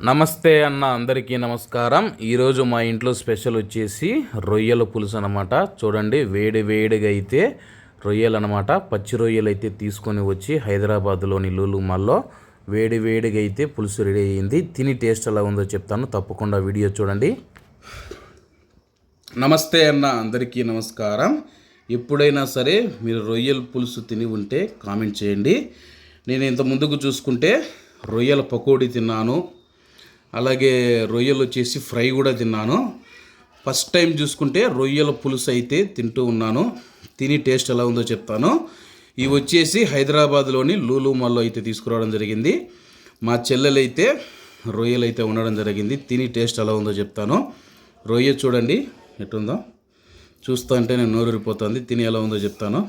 నమస్తే అన్న, అందరికీ నమస్కారం. ఈరోజు మా ఇంట్లో స్పెషల్ వచ్చేసి రొయ్యల పులుసు అనమాట. చూడండి, వేడి వేడిగా అయితే రొయ్యలు అనమాట. పచ్చి రొయ్యలు అయితే తీసుకొని వచ్చి హైదరాబాద్లోని లూలు మాల్లో వేడి వేడిగా అయితే పులుసు రెడీ అయ్యింది. తిని టేస్ట్ ఎలా ఉందో చెప్తాను, తప్పకుండా వీడియో చూడండి. నమస్తే అన్న, అందరికీ నమస్కారం. ఎప్పుడైనా సరే మీరు రొయ్యల పులుసు తిని ఉంటే కామెంట్ చేయండి. నేను ఇంత ముందుకు చూసుకుంటే రొయ్యల పకోడీ తిన్నాను, అలాగే రొయ్యలు వచ్చేసి ఫ్రై కూడా తిన్నాను. ఫస్ట్ టైం చూసుకుంటే రొయ్యల పులుసు అయితే తింటూ ఉన్నాను. తిని టేస్ట్ ఎలా ఉందో చెప్తాను. ఇవి వచ్చేసి హైదరాబాద్లోని లూలు మాల్లో అయితే తీసుకురావడం జరిగింది. మా చెల్లెలైతే రొయ్యలు అయితే ఉండడం జరిగింది. తిని టేస్ట్ ఎలా ఉందో చెప్తాను. రొయ్య చూడండి ఎట్టుందో, చూస్తూ అంటే నేను నోరూరిపోతుంది. తిని ఎలా ఉందో చెప్తాను.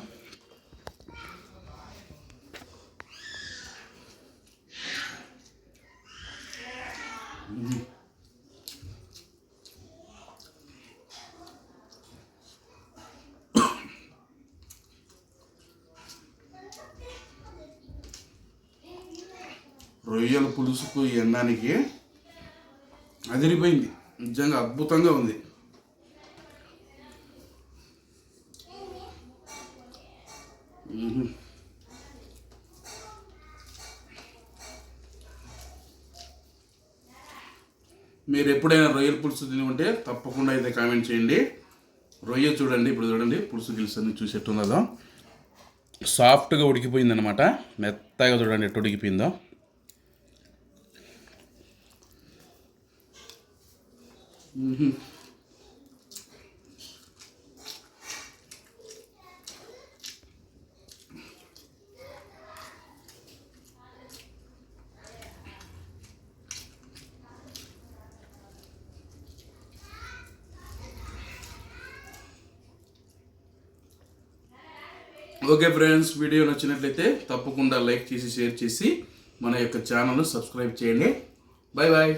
రొయ్యల పులుసుకు ఎన్నానికి అదిరిపోయింది, నిజంగా అద్భుతంగా ఉంది. మీరు ఎప్పుడైనా రొయ్యల పులుసు తిని ఉంటే తప్పకుండా అయితే కామెంట్ చేయండి. రొయ్య చూడండి, ఇప్పుడు చూడండి పులుసు గిలుసు చూసేట్టున్నదో సాఫ్ట్గా ఉడికిపోయిందనమాట. మెత్తగా చూడండి ఎట్టు ఉడికిపోయిందో. ఓకే ఫ్రెండ్స్, వీడియో నచ్చినట్లయితే తప్పకుండా లైక్ చేసి షేర్ చేసి మన యొక్క ఛానల్ను సబ్స్క్రైబ్ చేయండి. Bye bye.